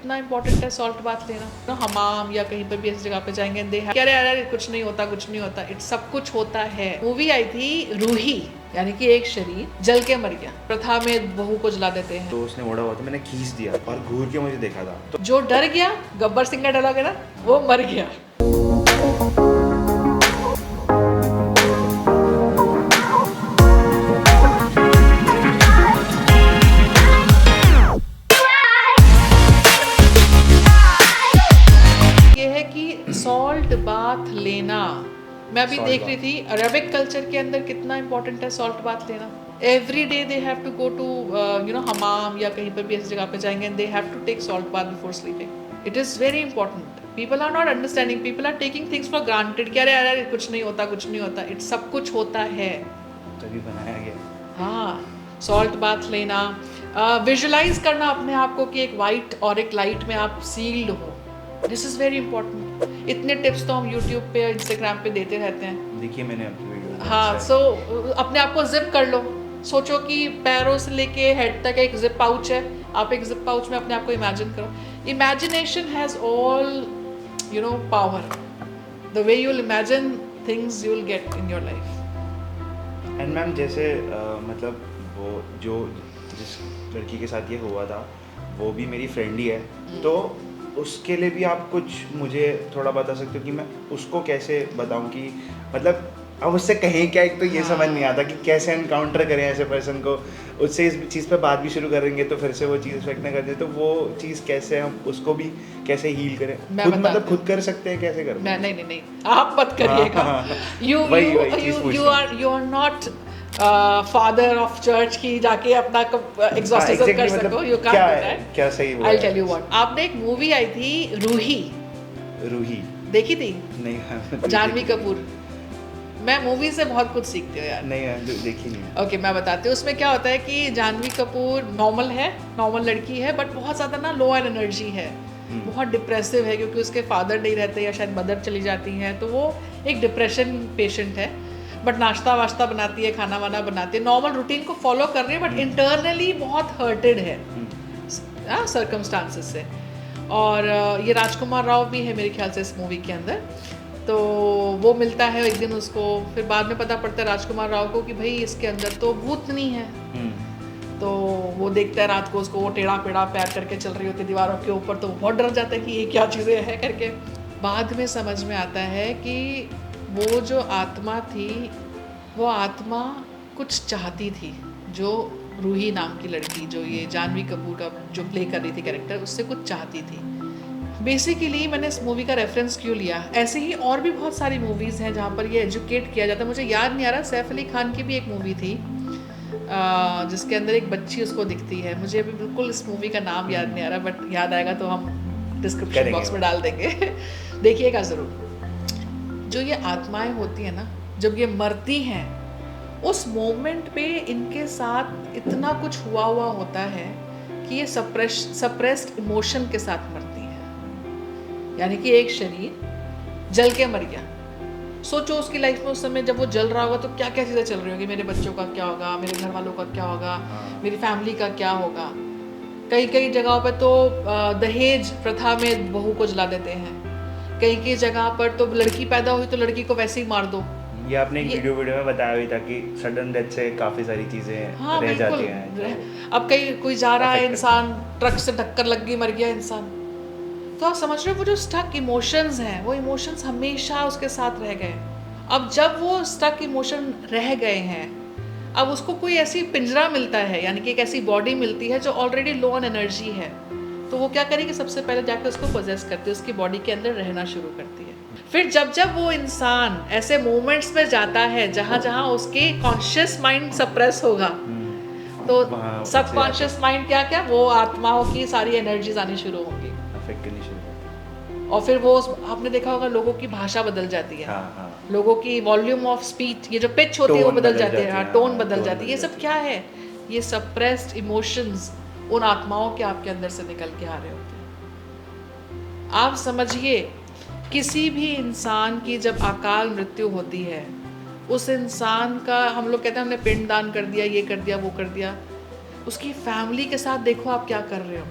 कितना इंपॉर्टेंट है salt bath लेना। तो हमाम या कहीं पर भी ऐसी जगह पे जाएंगे कह रहे यार कुछ नहीं होता कुछ नहीं होता, इट सब कुछ होता है। मूवी आई थी रूही, यानी कि एक शरीर जल के मर गया। प्रथा में बहू को जला देते हैं। तो उसने ओढ़ा हुआ था, मैंने खींच दिया और घूर के मुझे देखा था। तो जो डर गया, गब्बर सिंह का डायलॉग है ना, वो मर गया। सॉल्ट बाथ लेना, मैं अभी देख रही थी अरबिक कल्चर के अंदर कितना इंपॉर्टेंट है सॉल्ट बाथ लेना। Every day they have to go to हमाम या कहीं पर भी ऐसी जगह पे जाएंगे, they have to take salt bath before sleeping. It is very important. People are not understanding, people are taking things for granted. कह रहे यार कुछ नहीं होता कुछ नहीं होता, इट सब कुछ होता है, तभी बनाया गया। हाँ, सॉल्ट बाथ लेना, विजुलाइज करना अपने आप को कि एक वाइट और एक लाइट में आप सील्ड हो, दिस इज़ वेरी इंपॉर्टेंट। इतने टिप्स तो हम यूट्यूब पे इंस्टाग्राम पे देते रहते हैं। देखिए मैंने आपकी वीडियो। हाँ, सो अपने आप को जिप कर लो। सोचो कि पैरों से लेके हेड तक एक जिप पाउच है, आप एक जिप पाउच में अपने आप को इमेजिन करो। Imagination has all power. The way you will imagine things you will get in your life. And ma'am जैसे मतलब वो जो जिस लड़की के साथ ये हुआ था वो भी मेरी फ्रेंड ही है, तो उसके लिए भी आप कुछ मुझे थोड़ा बता सकते हो कि मैं उसको कैसे बताऊं कि मतलब अब उससे कहें क्या। एक तो ये समझ नहीं आता कि कैसे एनकाउंटर करें ऐसे पर्सन को, उससे इस चीज़ पे बात भी शुरू करेंगे तो फिर से वो चीज़ इफेक्ट ना कर दे, तो वो चीज़ कैसे हम उसको भी कैसे हील करें। खुद मतलब खुद कर सकते हैं, कैसे कर? नहीं आप मत करिएगा। You are not father of church की जाके अपना एग्जॉस्टिज्म कर सको। You can't do that. क्या सही बोला? आई टेल यू व्हाट, आपने एक मूवी आई थी रूही, रूही देखी थी? नहीं। जानवी कपूर। मैं मूवी से बहुत कुछ सीखती हूँ यार। नहीं देखी नहीं। ओके, मैं बताती हूँ। उसमें क्या होता है कि जानवी कपूर नॉर्मल है, नॉर्मल लड़की है, बट बहुत ज़्यादा ना लो एन एनर्जी है, बहुत डिप्रेसिव है क्योंकि उसके फादर नहीं रहते या शायद मदर चली जाती हैं, तो वो एक डिप्रेशन पेशेंट है। बट नाश्ता वाश्ता बनाती है, खाना वाना बनाती है, नॉर्मल रूटीन को फॉलो कर रही है, बट इंटरनली बहुत हर्टेड है सर्कमस्टांसेस से। और ये राजकुमार राव भी है मेरे ख्याल से इस मूवी के अंदर। तो वो मिलता है एक दिन उसको, फिर बाद में पता पड़ता है राजकुमार राव को कि भाई इसके अंदर तो भूतनी है। तो वो देखता है रात को उसको, वो टेढ़ा पेढ़ा पैर करके चल रही होती है दीवारों के ऊपर, तो बहुत डर जाता है कि ये क्या चीज़ें हैं करके। बाद में समझ में आता है कि वो जो आत्मा थी, वो आत्मा कुछ चाहती थी, जो रूही नाम की लड़की, जो ये जानवी कपूर का जो प्ले कर रही थी कैरेक्टर, उससे कुछ चाहती थी। बेसिकली मैंने इस मूवी का रेफरेंस क्यों लिया, ऐसे ही और भी बहुत सारी मूवीज़ हैं जहाँ पर ये एजुकेट किया जाता है। मुझे याद नहीं आ रहा, सैफ अली खान की भी एक मूवी थी जिसके अंदर एक बच्ची उसको दिखती है, मुझे अभी बिल्कुल इस मूवी का नाम याद नहीं आ रहा, बट याद आएगा तो हम डिस्क्रिप्शन बॉक्स में डाल देंगे। देखिएगा ज़रूर। जो ये आत्माएं होती हैं ना, जब ये मरती हैं, उस मोमेंट पे इनके साथ इतना कुछ हुआ होता है कि ये सप्रेस्ड इमोशन के साथ मरती हैं। यानी कि एक शरीर जल के मर गया। सोचो उसकी लाइफ में उस समय जब वो जल रहा होगा तो क्या क्या चीज़ें चल रही होगी, मेरे बच्चों का क्या होगा, मेरे घर वालों का क्या होगा, मेरी फैमिली का क्या होगा। कई जगहों पर तो दहेज प्रथा में बहू को जला देते हैं, कई जगह पर तो लड़की पैदा हुई तो लड़की को वैसे ही मार दो। ये आपने एक वीडियो में बताया हुआ था कि सडन डेथ से काफ़ी सारी चीज़ें रह जाती हैं। अब कोई जा रहा है, इंसान ट्रक से टक्कर लग गई, मर गया इंसान, तो आप समझ रहे हो वो जो स्टक इमोशंस हैं, वो इमोशंस हमेशा उसके साथ रह गए। अब जब वो स्टक इमोशन रह गए हैं, अब उसको कोई ऐसी पिंजरा मिलता है, यानी कि एक ऐसी बॉडी मिलती है जो ऑलरेडी लो ऑन एनर्जी है, तो वो क्या करेगी, सबसे पहले जाकर उसको पोजेस करती है, उसकी बॉडी के अंदर रहना शुरू करती है। फिर जब वो इंसान ऐसे मोमेंट्स में जाता है जहाँ जहाँ उसके कॉन्शियस माइंड सप्रेस होगा, तो सबकॉन्शियस माइंड क्या वो आत्माओं की सारी एनर्जीज आनी शुरू होंगी, और फिर वो आपने देखा होगा लोगों की भाषा बदल जाती है। लोगों की वॉल्यूम ऑफ स्पीच, ये जो पिच होती है वो बदल जाती है, टोन बदल जाती है। ये सब क्या है, ये सप्रेस्ड इमोशंस उन आत्माओं के आपके अंदर से निकल के आ रहे होते हैं। आप समझिए, किसी भी इंसान की जब अकाल मृत्यु होती है, उस इंसान का, हम लोग कहते हैं हमने पिंड दान कर दिया, ये कर दिया, वो कर दिया, उसकी फैमिली के साथ देखो आप क्या कर रहे हो।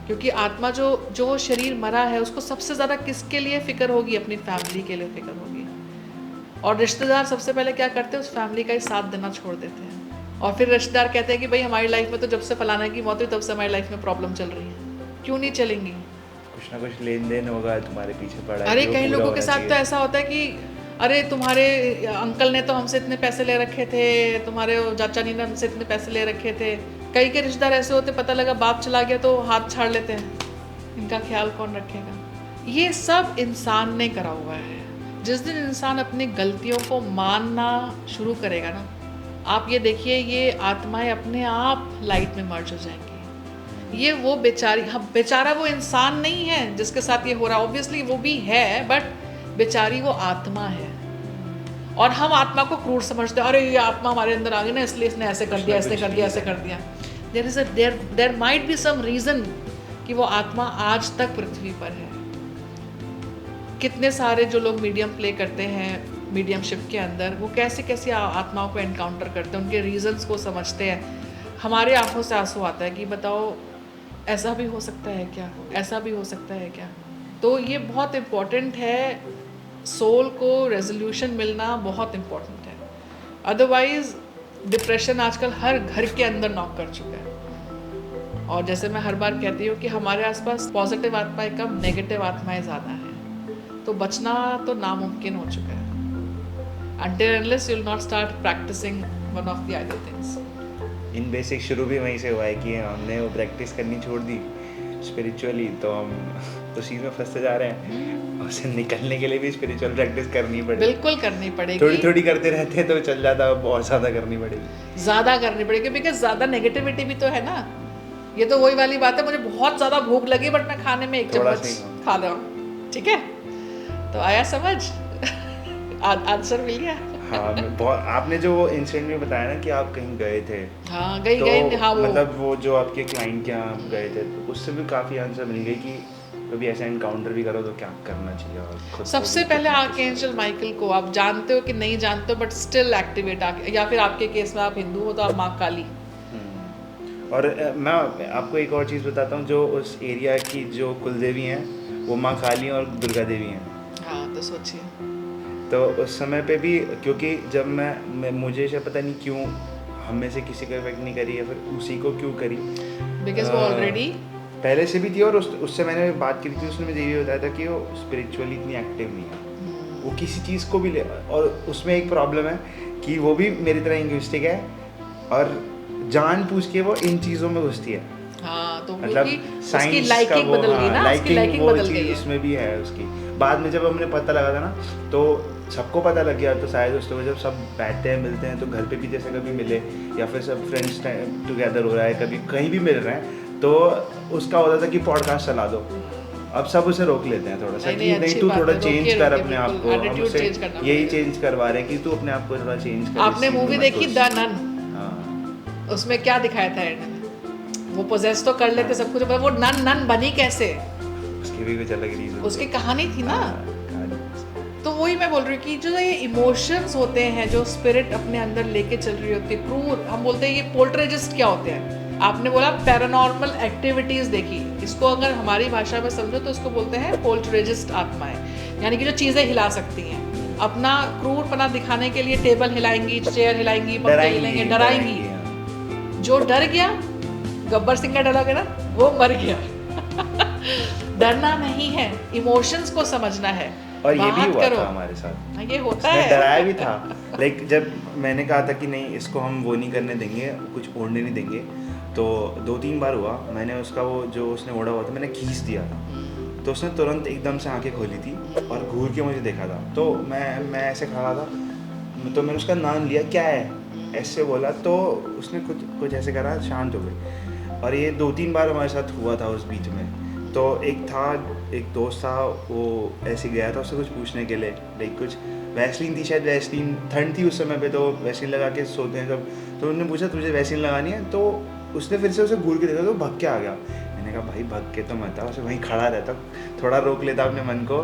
क्योंकि आत्मा जो जो शरीर मरा है उसको सबसे ज़्यादा किसके लिए फ़िक्र होगी? अपनी फैमिली के लिए फ़िक्र होगी। और रिश्तेदार सबसे पहले क्या करते हैं? उस फैमिली का ही साथ देना छोड़ देते हैं। और फिर रिश्तेदार कहते हैं कि भाई हमारी लाइफ में तो जब से फलाना की मौत हुई तब से हमारी लाइफ में प्रॉब्लम चल रही है। क्यों नहीं चलेंगी? कुछ ना कुछ लेन देन होगा, तुम्हारे पीछे पड़ा है, अरे जो कई पूरा लोगों के होना साथ तो चाहिए। ऐसा होता है कि अरे तुम्हारे अंकल ने तो हमसे इतने पैसे ले रखे थे, तुम्हारे चाचा जी ने हमसे इतने पैसे ले रखे थे। कई के रिश्तेदार ऐसे होते, पता लगा बाप चला गया तो हाथ छाड़ लेते हैं, इनका ख्याल कौन रखेगा? ये सब इंसान ने करा हुआ है। जिस दिन इंसान अपनी गलतियों को मानना शुरू करेगा ना, आप ये देखिए ये आत्माएं अपने आप लाइट में मर्ज हो जाएंगी। ये वो बेचारी, हाँ बेचारा वो इंसान नहीं है जिसके साथ ये हो रहा, ऑब्वियसली वो भी है, बट बेचारी वो आत्मा है। और हम आत्मा को क्रूर समझते हैं, अरे ये आत्मा हमारे अंदर आ गई ना इसलिए इसने ऐसे कर दिया, ऐसे कर दिया, ऐसे कर दिया। There might be some reason कि वो आत्मा आज तक पृथ्वी पर है। कितने सारे जो लोग मीडियम प्ले करते हैं मीडियमशिप के अंदर, वो कैसे कैसे आत्माओं को एनकाउंटर करते हैं, उनके रीजंस को समझते हैं। हमारे आंखों से आंसू आता है कि बताओ ऐसा भी हो सकता है क्या, ऐसा भी हो सकता है क्या। तो ये बहुत इम्पोर्टेंट है, सोल को रेजोल्यूशन मिलना बहुत इम्पोर्टेंट है। अदरवाइज डिप्रेशन आजकल हर घर के अंदर नॉक कर चुका है। और जैसे मैं हर बार कहती हूँ कि हमारे आसपास पॉजिटिव आत्माएं कम, नेगेटिव आत्माएं ज़्यादा हैं। तो बचना तो नामुमकिन हो चुका है। Until unless you'll not start practicing one of the other things. In basic शुरू भी वहीं से हुआ है कि हमने वो प्रैक्टिस करनी छोड़ दी स्पिरिचुअली, तो हम उस चीज़ में फंसते जा रहे हैं। और उससे निकलने के लिए भी स्पिरिचुअल प्रैक्टिस करनी पड़ेगी। बिल्कुल करनी पड़ेगी। थोड़ी थोड़ी करते रहते हैं तो चल जाता, बहुत ज़्यादा करनी पड़ेगी। ज़्यादा करनी पड़ेगी बिकॉज ज़्यादा नेगेटिविटी भी तो है ना। ये तो वही वाली बात है, मुझे बहुत ज़्यादा भूख लगी बट मैं खाने में एक थोड़ा चम्मच सा खा रहा हूँ, ठीक है? तो आया समझ? आंसर मिल गया। हाँ, आपने जो वो इंसिडेंट में बताया ना कि आप कहीं गए थे, हाँ गई तो गई, हाँ वो मतलब वो जो आपके क्लाइंट के यहाँ गए थे, तो उससे भी काफ़ी आंसर मिल गई कि कभी ऐसा इनकाउंटर भी करो तो क्या करना चाहिए। और खुद को सबसे भी पहले कितना आर्कएंजल माइकल को आप जानते हो कि नहीं जानते हो, बट स्टिल एक्टिवेट, या फिर आपके केस में आप हिंदू हो तो आप माँ काली। और मैं आपको एक और चीज़ बताता हूँ, जो उस एरिया की जो कुलदेवी हैं वो माँ काली और दुर्गा देवी हैं। हाँ तो सोचिए, तो उस समय पे भी, क्योंकि जब मैं मुझे से पता नहीं क्यों हम में से किसी को इफेक्ट नहीं करी, या फिर उसी को क्यों करी, बिकॉज वो ऑलरेडी पहले से भी थी। और उससे मैंने बात की थी, उसने मुझे ये भी बताया था कि वो स्पिरिचुअली इतनी एक्टिव नहीं है, वो किसी चीज़ को भी ले। और उसमें एक प्रॉब्लम है कि वो भी मेरी तरह इंग्विस्टिक है और जान पूछ के वो इन चीज़ों में घुसती है। हाँ तो मतलब उसकी साइंस लाइकिंग बदल गई ना, उसकी लाइकिंग वो बदल गई चीज़ है। उसमें भी है उसकी। बाद में जब हमने पता लगा था ना, तो सबको पता लग गया। तो शायद उस समय जब सब बैठते हैं मिलते हैं, तो घर पे भी जैसे कभी मिले या फिर सब फ्रेंड्स टुगेदर हो रहा है, कभी कहीं भी मिल रहे हैं, तो उसका होता था कि पॉडकास्ट चला दो। अब सब उसे रोक लेते हैं थोड़ा सा कि नहीं तू थोड़ा चेंज कर अपने आप को, हम उसे यही चेंज करवा रहे हैं कि तू अपने आप को थोड़ा चेंज कर। आपने मूवी देखी द नन? हाँ, उसमें क्या दिखाया था एंड में? वो पोजेस तो कर लेते सब कुछ, पर वो नन बनी कैसे? उसकी भी कुछ अलग रीजन, उसकी कहानी थी ना। कहानी। तो वही मैं बोल रही हूँ कि जो ये इमोशंस होते हैं, जो स्पिरिट अपने अंदर लेके चल रही होती है, क्रूर, हम बोलते हैं ये पोल्टरेजिस्ट क्या होते हैं। आपने बोला पैरानॉर्मल एक्टिविटीज देखी, इसको अगर हमारी भाषा में समझो तो इसको बोलते हैं पोल्टरेजिस्ट आत्माएं, यानी कि जो चीजें हिला सकती हैं, अपना क्रूरपना दिखाने के लिए टेबल हिलाएंगी, चेयर हिलाएंगी, पंखे हिलाएंगे, डराएंगी। जो डर गया, गब्बर सिंह का डायलॉग है ना, वो मर गया। डरना नहीं है, इमोशंस को समझना है। और ये भी बात हुआ करो। था हमारे साथ, ये होता उसने है। डराया भी था। लाइक जब मैंने कहा था कि नहीं इसको हम वो नहीं करने देंगे, कुछ ओढ़ने नहीं देंगे, तो 2-3 बार हुआ। मैंने उसका वो जो उसने ओढ़ा हुआ था मैंने खींच दिया था, तो उसने तुरंत एकदम से आंखें खोली थी और घूर के मुझे देखा था। तो मैं ऐसे खड़ा था, तो मैंने उसका नाम लिया, क्या है ऐसे बोला, तो उसने कुछ ऐसे करा, शांत हो गई। और ये 2-3 बार हमारे साथ हुआ था उस बीच में। तो एक दोस्त था, वो ऐसे गया था उससे कुछ पूछने के लिए, लाइक कुछ वैसलीन थी शायद, वैसलीन ठंड थी उस समय पे, तो वैसलीन लगा के सोते हैं सब। तो उन्होंने पूछा तुझे वैसलीन लगानी है, तो उसने फिर से उसे घूर के देखा तो भग के आ गया। मैंने कहा भाई भग के तो मत आ, उसे वहीं खड़ा रहता, थोड़ा रोक लेता अपने मन को,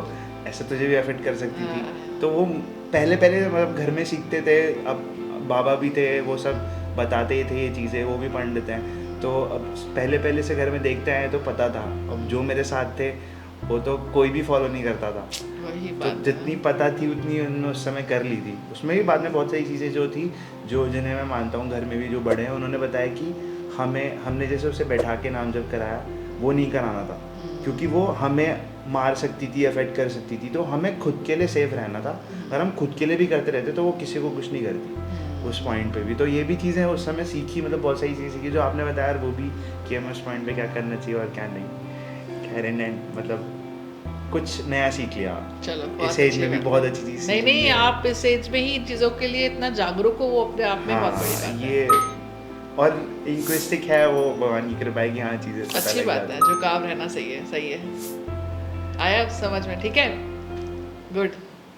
ऐसा तुझे भी अफेक्ट कर सकती थी। तो वो पहले मतलब घर में सीखते थे, अब बाबा भी थे, वो सब बताते ही थे ये चीज़ें, वो भी पंडित हैं, तो अब पहले पहले से घर में देखते आए तो पता था, अब जो मेरे साथ थे वो तो कोई भी फॉलो नहीं करता था, वही तो बात जितनी पता थी उतनी उन्होंने उस समय कर ली थी। उसमें भी बाद में बहुत सारी चीज़ें जो थी, जो जिन्हें मैं मानता हूँ घर में भी जो बड़े हैं, उन्होंने बताया कि हमने जैसे उसे बैठा के नाम जब कराया वो नहीं कराना था, क्योंकि वो हमें मार सकती थी, अफेक्ट कर सकती थी, तो हमें खुद के लिए सेफ रहना था। अगर हम खुद के लिए भी करते रहते तो वो किसी को कुछ नहीं करती उस पॉइंट पे भी। तो ये भी चीज़ें उस समय सीखी, मतलब बहुत सारी चीज़ें सीखी जो आपने बताया, वो भी कि हमें उस पॉइंट पे क्या करना चाहिए और क्या नहीं। खैर एंड मतलब कुछ नया सीख लिया। चलो बहुत इस एज अच्छी में भी बात बहुत है। अच्छी चीज़ नहीं सीख नहीं, ली है। आप इस एज में ही इन चीज़ों के लिए इतना जागरूक हो, वो अपने आप में बहुत बड़ी बात है। ये और इंक्विस्टिक है वो, भगवान की कृपा है कि हाँ चीज़ें पता अच्छी लग बात जाती है, झुकाव रहना सही है, सही है। आया समझ में, ठीक है, गुड।